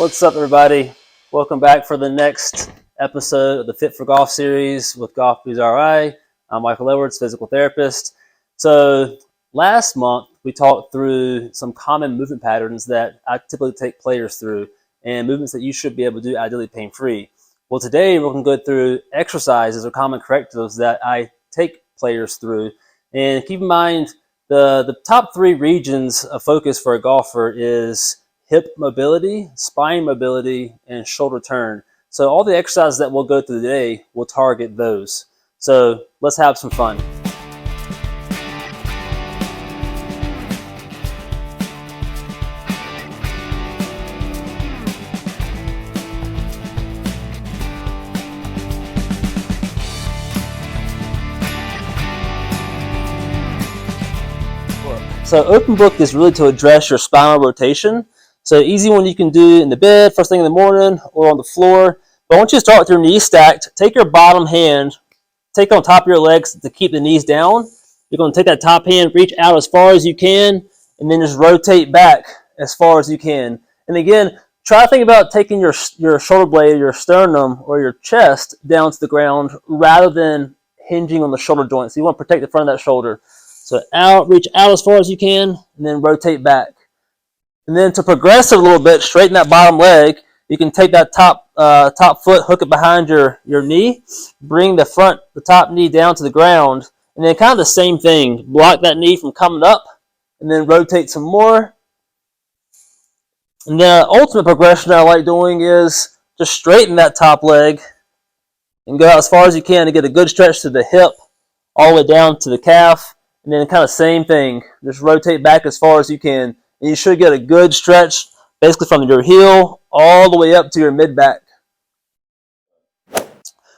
What's up, everybody? Welcome back for the next episode of the Fit for Golf series with GolfNewsRI. I'm Michael Edwards, physical therapist. So last month, we talked through some common movement patterns that I typically take players through and movements that you should be able to do ideally pain-free. Well, today we're going to go through exercises or common correctives that I take players through. And keep in mind, the top three regions of focus for a golfer is hip mobility, spine mobility, and shoulder turn. So all the exercises that we'll go through today will target those. So let's have some fun. So open book is really to address your spinal rotation. So easy one you can do in the bed, first thing in the morning, or on the floor. But I want you to start with your knees stacked. Take your bottom hand, take it on top of your legs to keep the knees down. You're going to take that top hand, reach out as far as you can, and then just rotate back as far as you can. And again, try to think about taking your shoulder blade, your sternum, or your chest down to the ground rather than hinging on the shoulder joint. So you want to protect the front of that shoulder. So reach out as far as you can, and then rotate back. And then to progress it a little bit, straighten that bottom leg. You can take that top foot, hook it behind your knee, bring the top knee down to the ground, and then kind of the same thing. Block that knee from coming up, and then rotate some more. And the ultimate progression I like doing is just straighten that top leg and go out as far as you can to get a good stretch to the hip, all the way down to the calf. And then kind of same thing, just rotate back as far as you can. And you should get a good stretch, basically from your heel all the way up to your mid-back. All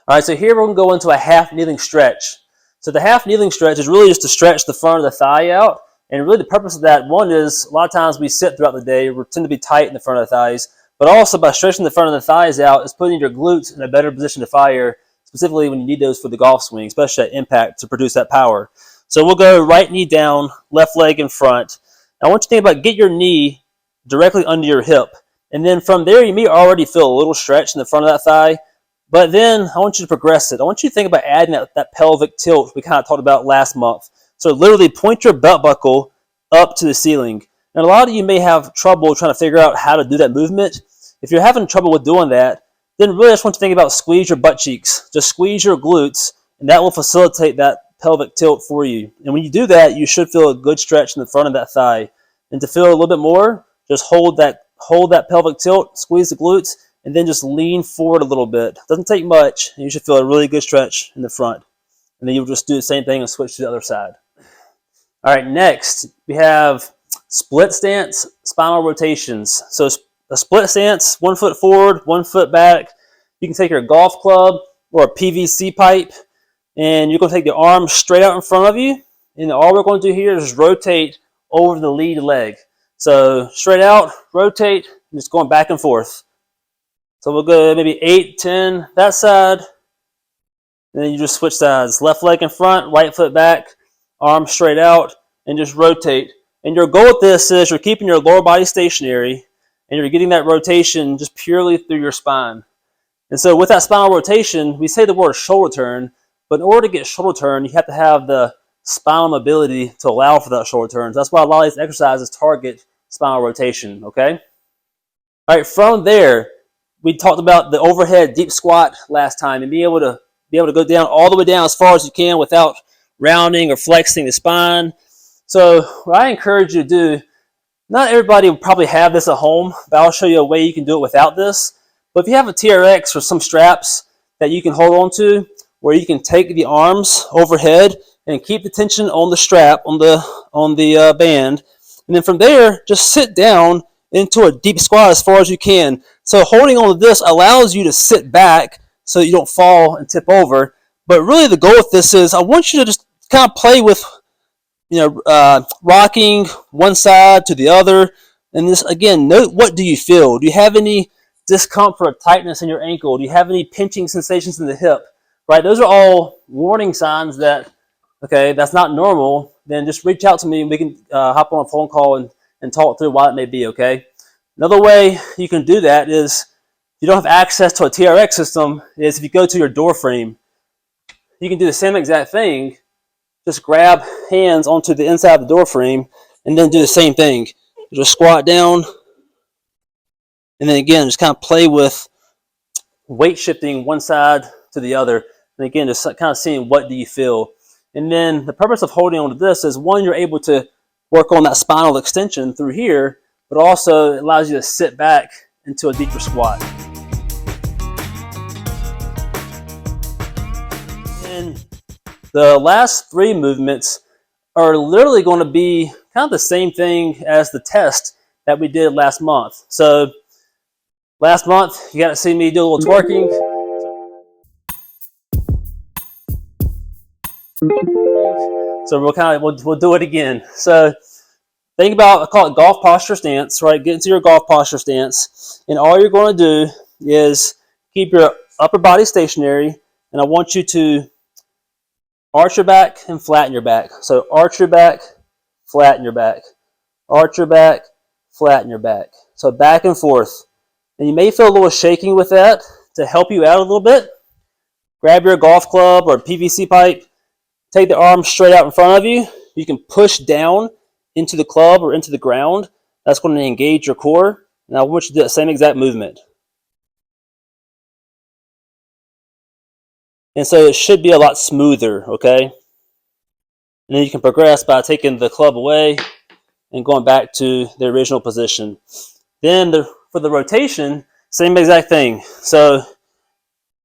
right, so here we're going to go into a half kneeling stretch. So the half kneeling stretch is really just to stretch the front of the thigh out. And really the purpose of that, one is a lot of times we sit throughout the day, we tend to be tight in the front of the thighs. But also by stretching the front of the thighs out is putting your glutes in a better position to fire, specifically when you need those for the golf swing, especially at impact to produce that power. So we'll go right knee down, left leg in front. I want you to think about get your knee directly under your hip. And then from there, you may already feel a little stretch in the front of that thigh. But then I want you to progress it. I want you to think about adding that pelvic tilt we kind of talked about last month. So literally point your belt buckle up to the ceiling. And a lot of you may have trouble trying to figure out how to do that movement. If you're having trouble with doing that, then really I just want you to think about squeeze your butt cheeks. Just squeeze your glutes, and that will facilitate that pelvic tilt for you. And when you do that, you should feel a good stretch in the front of that thigh. And to feel a little bit more, just hold that pelvic tilt, squeeze the glutes, and then just lean forward a little bit. Doesn't take much, and you should feel a really good stretch in the front. And then you'll just do the same thing and switch to the other side. All right, next we have split stance spinal rotations. So a split stance, 1 foot forward, 1 foot back. You can take your golf club or a PVC pipe, and you're going to take the arm straight out in front of you. And all we're going to do here is rotate over the lead leg. So straight out, rotate, and just going back and forth. So we'll go maybe 8, 10, that side. And then you just switch sides. Left leg in front, right foot back, arm straight out, and just rotate. And your goal with this is you're keeping your lower body stationary, and you're getting that rotation just purely through your spine. And so with that spinal rotation, we say the word shoulder turn, but in order to get shoulder turn, you have to have the spinal mobility to allow for that shoulder turn. So that's why a lot of these exercises target spinal rotation, okay? All right, from there, we talked about the overhead deep squat last time and being able to go down all the way down as far as you can without rounding or flexing the spine. So what I encourage you to do, not everybody will probably have this at home, but I'll show you a way you can do it without this. But if you have a TRX or some straps that you can hold on to, where you can take the arms overhead and keep the tension on the strap, on the band. And then from there, just sit down into a deep squat as far as you can. So holding on to this allows you to sit back so you don't fall and tip over. But really the goal with this is I want you to just kind of play with, rocking one side to the other. And this, again, note what do you feel? Do you have any discomfort, tightness in your ankle? Do you have any pinching sensations in the hip? Right, those are all warning signs that, okay, that's not normal. Then just reach out to me and we can hop on a phone call and talk through why it may be, okay? Another way you can do that is, if you don't have access to a TRX system, is if you go to your door frame, you can do the same exact thing. Just grab hands onto the inside of the door frame and then do the same thing. Just squat down, and then again, just kind of play with weight shifting one side to the other. And again, just kind of seeing what do you feel. And then the purpose of holding on to this is, one, you're able to work on that spinal extension through here, but also it allows you to sit back into a deeper squat. And the last 3 movements are literally going to be kind of the same thing as the test that we did last month. So last month, you got to see me do a little twerking. So we'll do it again. So think about, I call it golf posture stance, right? Get into your golf posture stance, and all you're going to do is keep your upper body stationary, and I want you to arch your back and flatten your back. So arch your back, flatten your back. Arch your back, flatten your back. So back and forth. And you may feel a little shaking with that. To help you out a little bit, grab your golf club or PVC pipe, take the arm straight out in front of you. You can push down into the club or into the ground. That's going to engage your core. And I want you to do that same exact movement. And so it should be a lot smoother, okay? And then you can progress by taking the club away and going back to the original position. Then for the rotation, same exact thing. So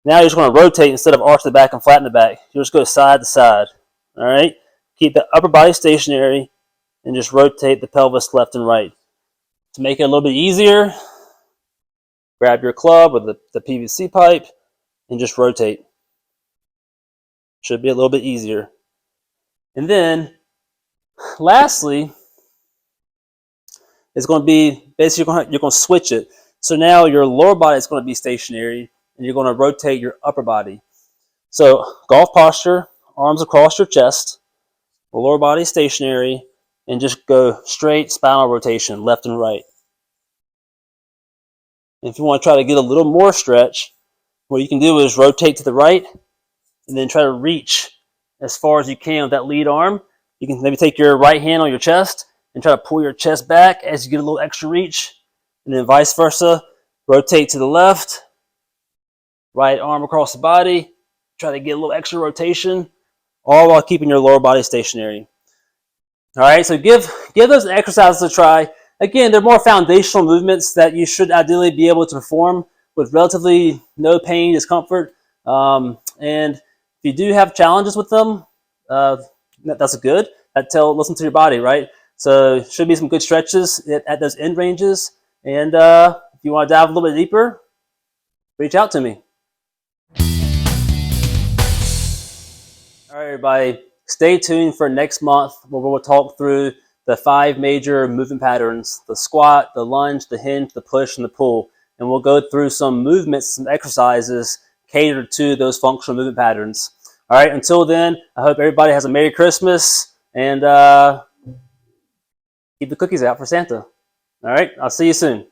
now you're just going to rotate instead of arch the back and flatten the back. You just go side to side. All right? Keep the upper body stationary and just rotate the pelvis left and right. To make it a little bit easier, grab your club or the PVC pipe and just rotate. Should be a little bit easier. And then, lastly, it's going to be, basically you're going to switch it. So now your lower body is going to be stationary, and you're going to rotate your upper body. So golf posture, arms across your chest, the lower body stationary, and just go straight spinal rotation, left and right. And if you want to try to get a little more stretch, what you can do is rotate to the right, and then try to reach as far as you can with that lead arm. You can maybe take your right hand on your chest and try to pull your chest back as you get a little extra reach. And then vice versa, rotate to the left, right arm across the body, try to get a little extra rotation, all while keeping your lower body stationary. All right, so give those exercises a try. Again, they're more foundational movements that you should ideally be able to perform with relatively no pain, discomfort. And if you do have challenges with them, that's good. Listen to your body, right? So should be some good stretches at those end ranges. And if you want to dive a little bit deeper, reach out to me. All right, everybody, stay tuned for next month where we'll talk through the 5 major movement patterns: the squat, the lunge, the hinge, the push, and the pull. And we'll go through some movements, some exercises catered to those functional movement patterns. All right, until then, I hope everybody has a Merry Christmas, and keep the cookies out for Santa. All right, I'll see you soon.